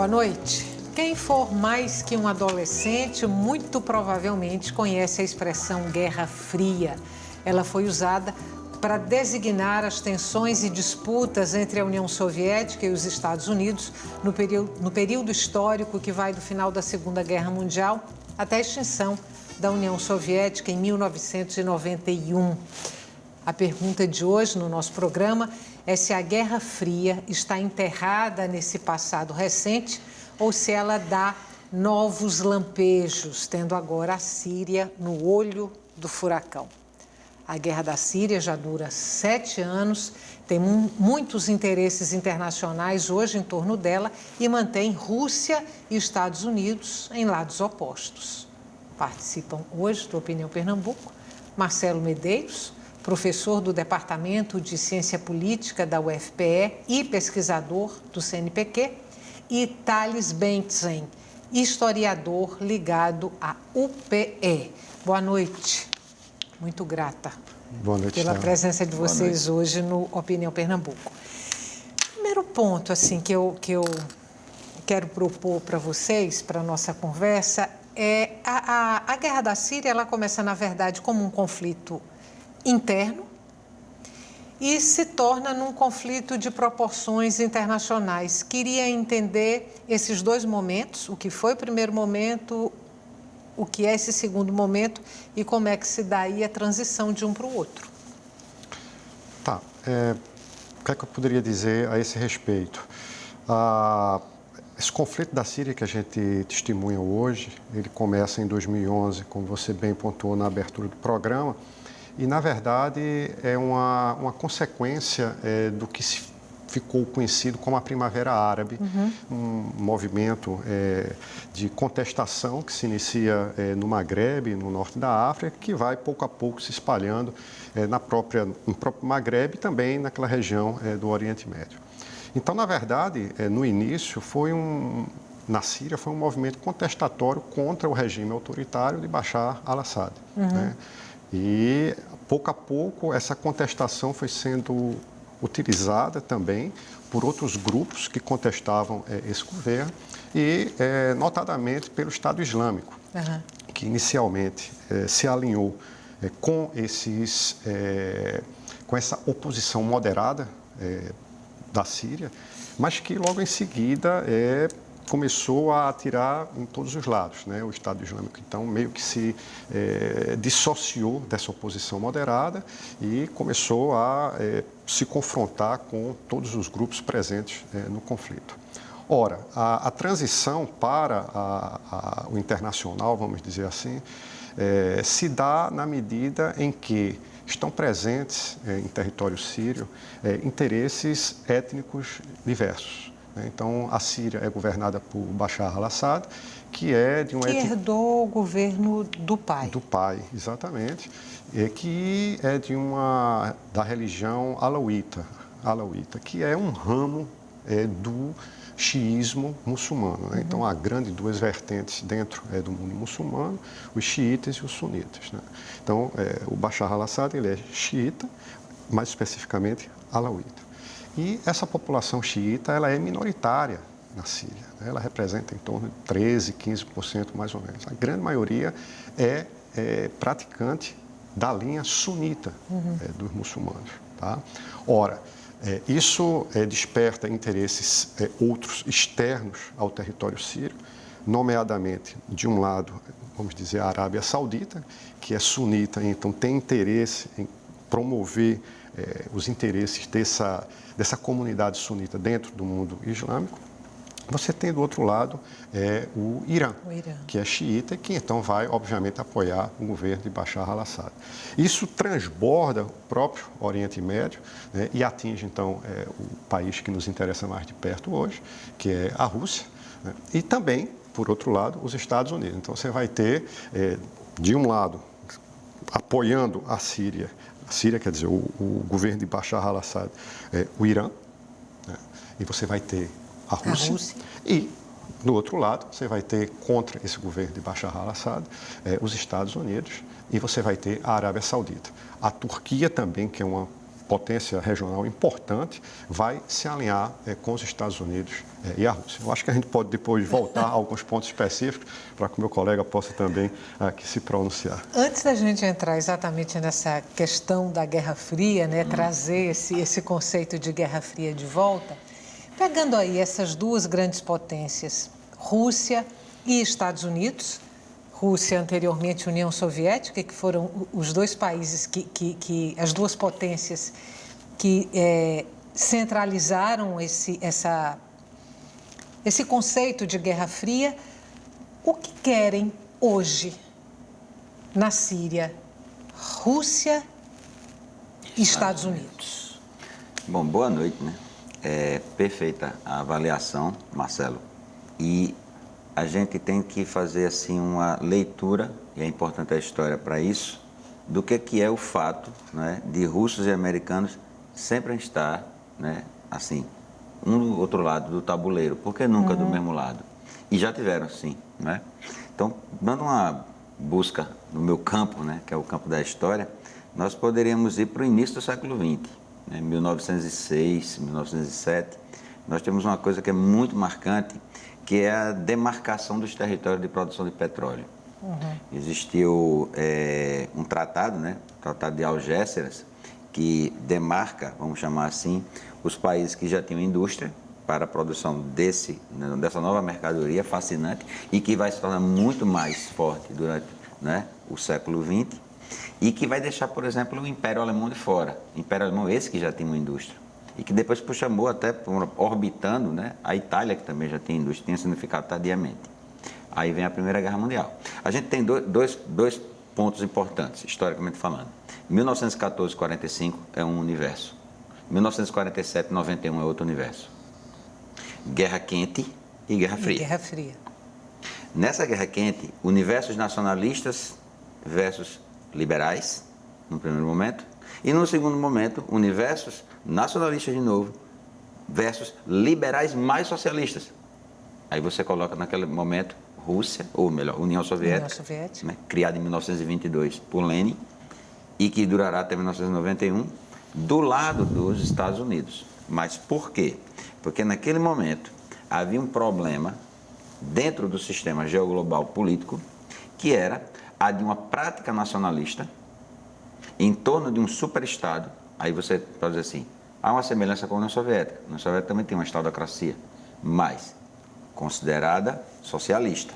Boa noite. Quem for mais que um adolescente, muito provavelmente conhece a expressão Guerra Fria. Ela foi usada para designar as tensões e disputas entre a União Soviética e os Estados Unidos no período histórico que vai do final da Segunda Guerra Mundial até a extinção da União Soviética em 1991. A pergunta de hoje no nosso programa é se a Guerra Fria está enterrada nesse passado recente ou se ela dá novos lampejos, tendo agora a Síria no olho do furacão. A Guerra da Síria já dura 7 anos, tem muitos interesses internacionais hoje em torno dela e mantém Rússia e Estados Unidos em lados opostos. Participam hoje do Opinião Pernambuco Marcelo Medeiros, professor do Departamento de Ciência Política da UFPE e pesquisador do CNPq, e Thales Bentsen, historiador ligado à UPE. Boa noite. Muito grata pela presença de vocês hoje no Opinião Pernambuco. Primeiro ponto que eu quero propor para vocês, para a nossa conversa, é a Guerra da Síria. Ela começa, na verdade, como um conflito interno e se torna num conflito de proporções internacionais. Queria entender esses dois momentos, o que foi o primeiro momento, o que é esse segundo momento e como é que se dá aí a transição de um para o outro. Tá. O que é que eu poderia dizer a esse respeito? Esse conflito da Síria que a gente testemunha hoje, ele começa em 2011, como você bem pontuou na abertura do programa, e, na verdade, é uma consequência do que ficou conhecido como a Primavera Árabe, um movimento de contestação que se inicia no Magrebe, no norte da África, que vai, pouco a pouco, se espalhando no próprio Magrebe e também naquela região do Oriente Médio. Então, na verdade, no início, na Síria, foi um movimento contestatório contra o regime autoritário de Bashar al-Assad, né? E, pouco a pouco, essa contestação foi sendo utilizada também por outros grupos que contestavam esse governo e, notadamente, pelo Estado Islâmico, que inicialmente se alinhou com essa oposição moderada da Síria, mas que logo em seguida começou a atirar em todos os lados, né? O Estado Islâmico, então, meio que se dissociou dessa oposição moderada e começou a se confrontar com todos os grupos presentes no conflito. Ora, a transição para o internacional, vamos dizer assim, se dá na medida em que estão presentes em território sírio interesses étnicos diversos. Então, a Síria é governada por Bashar al-Assad, que herdou o governo do pai. Do pai, exatamente. Que é da religião alauíta, que é um ramo do xiismo muçulmano, né? Então, há duas vertentes dentro do mundo muçulmano, os xiitas e os sunitas, né? Então, o Bashar al-Assad ele é xiita, mais especificamente alauíta. E essa população xiita ela é minoritária na Síria, né? Ela representa em torno de 13%, 15% mais ou menos. A grande maioria é praticante da linha sunita dos muçulmanos, tá? Ora, isso desperta interesses outros externos ao território sírio, nomeadamente, de um lado, vamos dizer, a Arábia Saudita, que é sunita, então tem interesse em promover os interesses dessa comunidade sunita dentro do mundo islâmico. Você tem, do outro lado, o Irã, que é xiita e que, então, vai, obviamente, apoiar o governo de Bashar al-Assad. Isso transborda o próprio Oriente Médio, né, e atinge, então, o país que nos interessa mais de perto hoje, que é a Rússia, né, e também, por outro lado, os Estados Unidos. Então, você vai ter, de um lado, apoiando a Síria, quer dizer, o governo de Bashar al-Assad, o Irã, né, e você vai ter a Rússia. E, do outro lado, você vai ter, contra esse governo de Bashar al-Assad, os Estados Unidos, e você vai ter a Arábia Saudita. A Turquia também, que é uma potência regional importante, vai se alinhar com os Estados Unidos e a Rússia. Eu acho que a gente pode depois voltar a alguns pontos específicos para que o meu colega possa também aqui se pronunciar. Antes da gente entrar exatamente nessa questão da Guerra Fria, né, trazer esse conceito de Guerra Fria de volta, pegando aí essas duas grandes potências, Rússia e Estados Unidos, Rússia anteriormente União Soviética, que foram os dois países as duas potências que centralizaram esse conceito de Guerra Fria. O que querem hoje na Síria, Rússia e Estados Unidos? Bom, boa noite, né? Perfeita a avaliação, Marcelo. E a gente tem que fazer assim uma leitura, e é importante a história para isso, do que é o fato, né, de russos e americanos sempre estar, né, assim, um do outro lado do tabuleiro, porque nunca do mesmo lado. E já tiveram, sim, né? Então, dando uma busca no meu campo, né, que é o campo da história, nós poderíamos ir para o início do século XX, né, 1906, 1907. Nós temos uma coisa que é muito marcante, que é a demarcação dos territórios de produção de petróleo. Existiu um tratado, né, o Tratado de Algésiras, que demarca, vamos chamar assim, os países que já tinham indústria para a produção dessa nova mercadoria fascinante e que vai se tornar muito mais forte durante, né, o século XX e que vai deixar, por exemplo, o Império Alemão de fora. O Império Alemão esse que já tinha uma indústria. E que depois chamou até orbitando, né, a Itália, que também já tinha indústria, tinha significado tardiamente. Aí vem a Primeira Guerra Mundial. A gente tem dois pontos importantes, historicamente falando. 1914-45 é um universo. 1947-91 é outro universo. Guerra Quente e Guerra Fria. Guerra Fria. Nessa Guerra Quente, universos nacionalistas versus liberais, no primeiro momento. E no segundo momento, universos nacionalistas de novo versus liberais mais socialistas. Aí você coloca naquele momento Rússia, ou melhor, União Soviética. Né, criada em 1922 por Lenin e que durará até 1991, do lado dos Estados Unidos. Mas por quê? Porque naquele momento havia um problema dentro do sistema geoglobal político que era a de uma prática nacionalista em torno de um superestado. Aí você pode dizer assim, há uma semelhança com a União Soviética. A União Soviética também tem uma estadocracia, mas considerada socialista.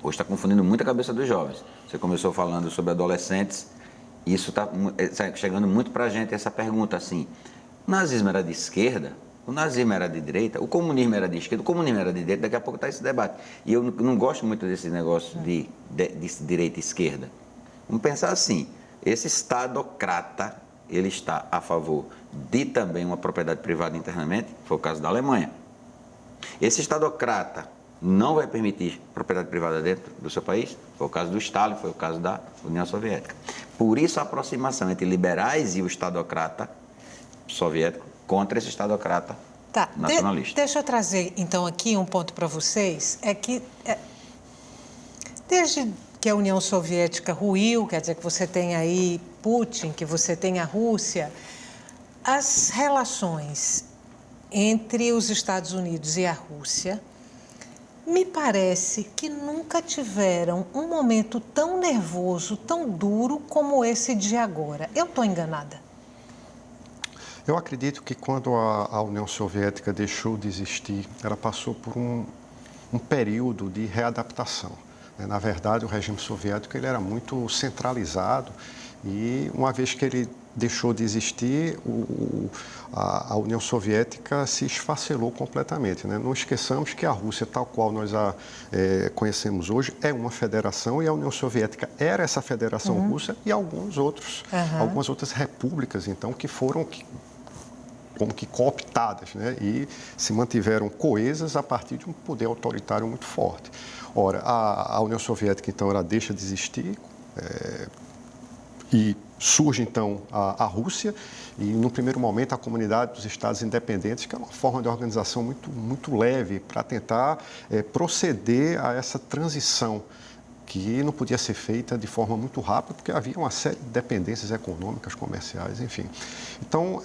Hoje está confundindo muito a cabeça dos jovens. Você começou falando sobre adolescentes, isso está chegando muito para a gente, essa pergunta assim, o nazismo era de esquerda? O nazismo era de direita? O comunismo era de esquerda? O comunismo era de direita? Daqui a pouco está esse debate. E eu não gosto muito desse negócio de direita e esquerda. Vamos pensar assim, esse estadocrata, ele está a favor de também uma propriedade privada internamente, foi o caso da Alemanha. Esse estadocrata não vai permitir propriedade privada dentro do seu país, foi o caso do Stalin, foi o caso da União Soviética. Por isso a aproximação entre liberais e o estadocrata soviético contra esse estadocrata nacionalista. Deixa eu trazer então aqui um ponto para vocês, é que desde que a União Soviética ruiu, quer dizer que você tem aí Putin, que você tem a Rússia, as relações entre os Estados Unidos e a Rússia, me parece que nunca tiveram um momento tão nervoso, tão duro como esse de agora. Eu estou enganada? Eu acredito que quando a União Soviética deixou de existir, ela passou por um período de readaptação. Na verdade, o regime soviético ele era muito centralizado e, uma vez que ele deixou de existir, a União Soviética se esfacelou completamente. Né? Não esqueçamos que a Rússia, tal qual nós a conhecemos hoje, é uma federação e a União Soviética era essa federação russa e algumas outras repúblicas, então, que foram como que cooptadas, né? E se mantiveram coesas a partir de um poder autoritário muito forte. Ora, a União Soviética, então, ela deixa de existir e surge, então, a Rússia e, no primeiro momento, a Comunidade dos Estados Independentes, que é uma forma de organização muito leve para tentar proceder a essa transição que não podia ser feita de forma muito rápida, porque havia uma série de dependências econômicas, comerciais, enfim. Então,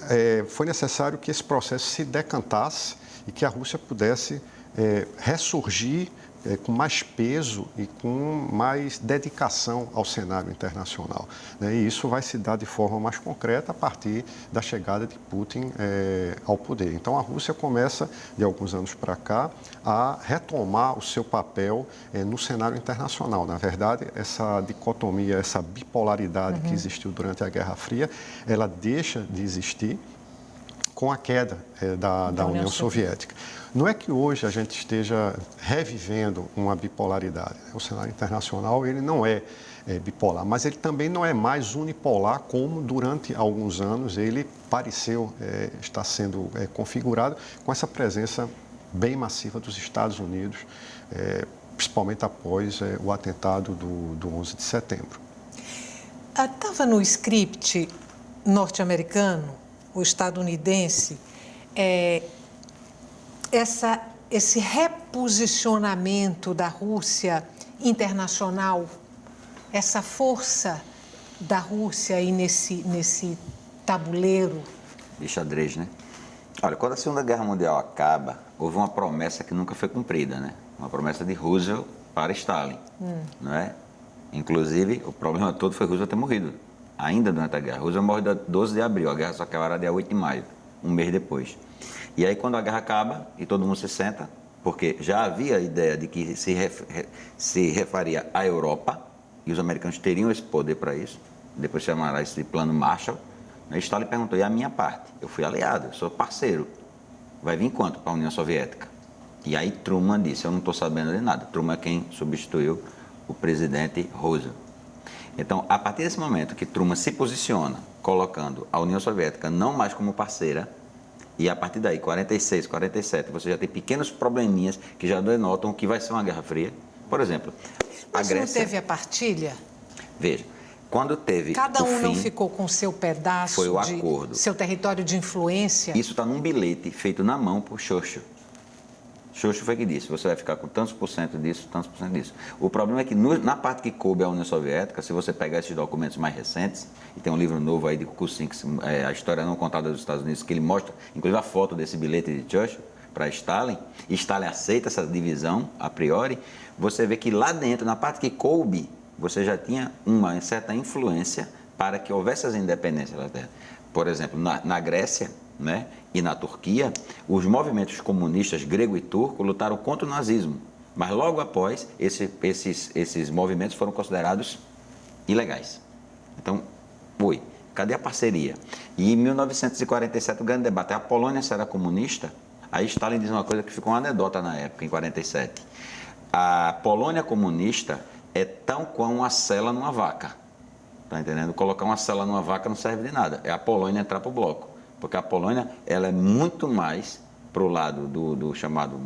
foi necessário que esse processo se decantasse e que a Rússia pudesse ressurgir com mais peso e com mais dedicação ao cenário internacional, né? E isso vai se dar de forma mais concreta a partir da chegada de Putin ao poder. Então, a Rússia começa, de alguns anos para cá, a retomar o seu papel no cenário internacional. Na verdade, essa dicotomia, essa bipolaridade que existiu durante a Guerra Fria, ela deixa de existir com a queda da União Soviética. Não é que hoje a gente esteja revivendo uma bipolaridade. O cenário internacional ele não é bipolar, mas ele também não é mais unipolar como durante alguns anos ele pareceu estar sendo configurado com essa presença bem massiva dos Estados Unidos, principalmente após o atentado do 11 de setembro. Estava no script norte-americano, o estadunidense, esse reposicionamento da Rússia internacional, essa força da Rússia aí nesse tabuleiro? De xadrez, né? Olha, quando a Segunda Guerra Mundial acaba, houve uma promessa que nunca foi cumprida, né? Uma promessa de Roosevelt para Stalin, não é? Inclusive, o problema todo foi Roosevelt ter morrido, ainda durante a guerra. Roosevelt morre dia 12 de abril, a guerra só acabará dia 8 de maio, um mês depois. E aí, quando a guerra acaba e todo mundo se senta, porque já havia a ideia de que se refaria à Europa, e os americanos teriam esse poder para isso, depois chamará isso de Plano Marshall, aí Stalin perguntou, e a minha parte? Eu fui aliado, eu sou parceiro. Vai vir quanto para a União Soviética? E aí Truman disse, eu não estou sabendo de nada. Truman é quem substituiu o presidente Roosevelt. Então, a partir desse momento que Truman se posiciona, colocando a União Soviética não mais como parceira, e a partir daí, 46, 47, você já tem pequenos probleminhas que já denotam que vai ser uma Guerra Fria. Por exemplo, a Grécia... Mas não teve a partilha? Veja, quando teve Cada um fim, não ficou com seu pedaço, foi o acordo. Seu território de influência? Isso está num bilhete feito na mão por Churchill. Churchill foi que disse, você vai ficar com tantos por cento disso, tantos por cento disso. O problema é que na parte que coube à União Soviética, se você pegar esses documentos mais recentes, e tem um livro novo aí de Kuczynski, A História Não Contada dos Estados Unidos, que ele mostra, inclusive a foto desse bilhete de Churchill para Stalin, e Stalin aceita essa divisão a priori, você vê que lá dentro, na parte que coube, você já tinha uma certa influência para que houvesse as independências da terra. Por exemplo, na Grécia, né, e na Turquia, os movimentos comunistas grego e turco lutaram contra o nazismo, mas logo após, esses movimentos foram considerados ilegais. Então, cadê a parceria? E em 1947, o grande debate, a Polônia será comunista? Aí Stalin diz uma coisa que ficou uma anedota na época, em 47. A Polônia comunista é tão quão uma sela numa vaca. Tá entendendo? Colocar uma sela numa vaca não serve de nada. É a Polônia entrar para o bloco. Porque a Polônia ela é muito mais para o lado do chamado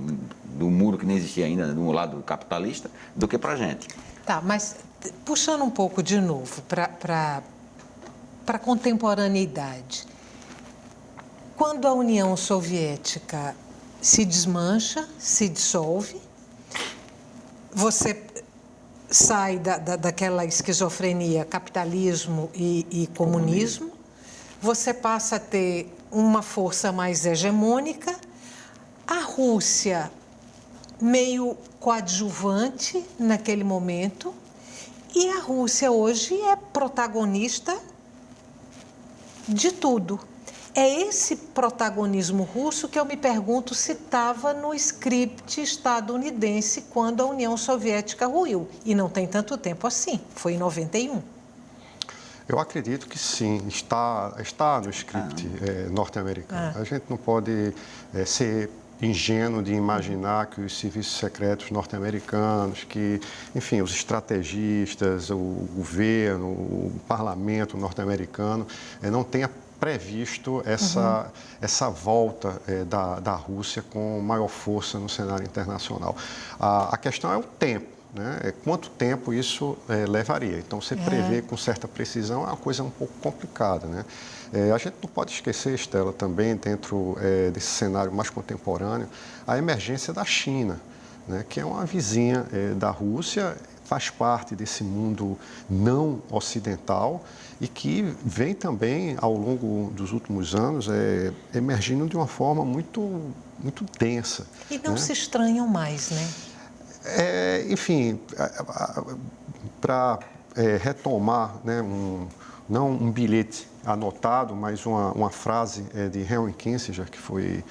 do muro que não existia ainda, do lado capitalista, do que para a gente. Tá, mas puxando um pouco de novo para a contemporaneidade. Quando a União Soviética se desmancha, se dissolve, você sai daquela esquizofrenia capitalismo e comunismo, você passa a ter uma força mais hegemônica, a Rússia meio coadjuvante naquele momento, e a Rússia hoje é protagonista de tudo. É esse protagonismo russo que eu me pergunto se estava no script estadunidense quando a União Soviética ruiu. E não tem tanto tempo assim, foi em 91. Eu acredito que sim, está no script norte-americano. A gente não pode ser ingênuo de imaginar que os serviços secretos norte-americanos, que, enfim, os estrategistas, o governo, o parlamento norte-americano não tenha previsto essa volta da Rússia com maior força no cenário internacional. A questão é o tempo. Né? Quanto tempo isso levaria? Então, você prever com certa precisão é uma coisa um pouco complicada. Né? A gente não pode esquecer, Estela, também, dentro desse cenário mais contemporâneo, a emergência da China, né? Que é uma vizinha da Rússia, faz parte desse mundo não ocidental e que vem também, ao longo dos últimos anos, emergindo de uma forma muito densa. E não se estranham mais, né? Enfim, para retomar, né, não um bilhete anotado, mas uma frase de Henry Kissinger, que foi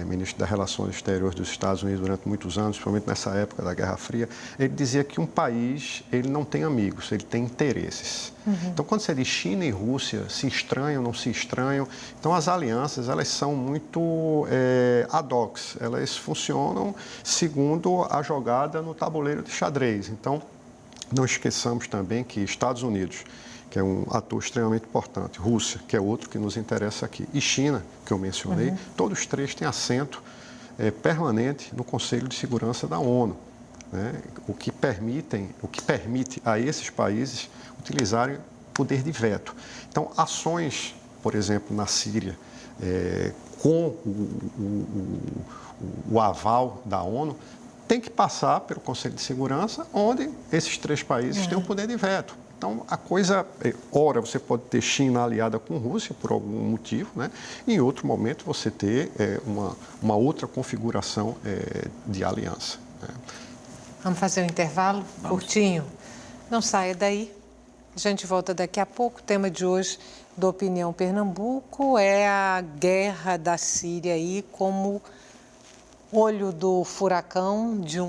ministro das Relações Exteriores dos Estados Unidos durante muitos anos, principalmente nessa época da Guerra Fria, ele dizia que um país ele não tem amigos, ele tem interesses. Então, quando você diz China e Rússia se estranham, não se estranham, então as alianças elas são muito ad hoc, elas funcionam segundo a jogada no tabuleiro de xadrez. Então, não esqueçamos também que Estados Unidos, que é um ator extremamente importante, Rússia, que é outro que nos interessa aqui, e China, que eu mencionei, todos três têm assento permanente no Conselho de Segurança da ONU, né? o que permite a esses países utilizarem poder de veto. Então, ações, por exemplo, na Síria, com o aval da ONU, tem que passar pelo Conselho de Segurança, onde esses três países têm o poder de veto. Então, a coisa, ora você pode ter China aliada com Rússia por algum motivo, né? E em outro momento você ter uma outra configuração de aliança. Né? Vamos fazer um intervalo curtinho? Não saia daí. A gente volta daqui a pouco. O tema de hoje do Opinião Pernambuco é a guerra da Síria aí como olho do furacão de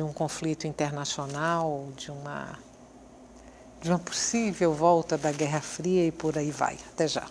um conflito internacional, de uma possível volta da Guerra Fria e por aí vai. Até já.